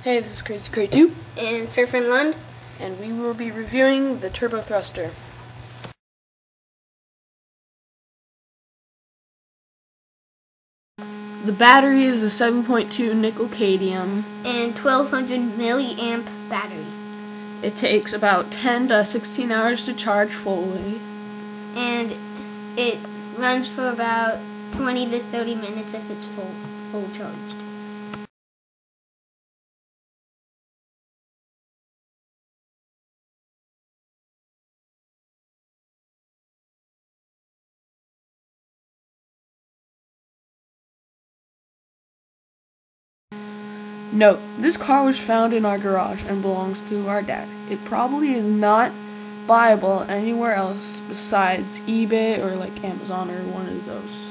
Hey, this is Crazy Crate 2, and Surfin' Lund, and we will be reviewing the turbo thruster. The battery is a 7.2 nickel cadmium and 1200 milliamp battery. It takes about 10 to 16 hours to charge fully, and it runs for about 20 to 30 minutes if it's full charged. Note, this car was found in our garage and belongs to our dad. It probably is not buyable anywhere else besides eBay or like Amazon or one of those.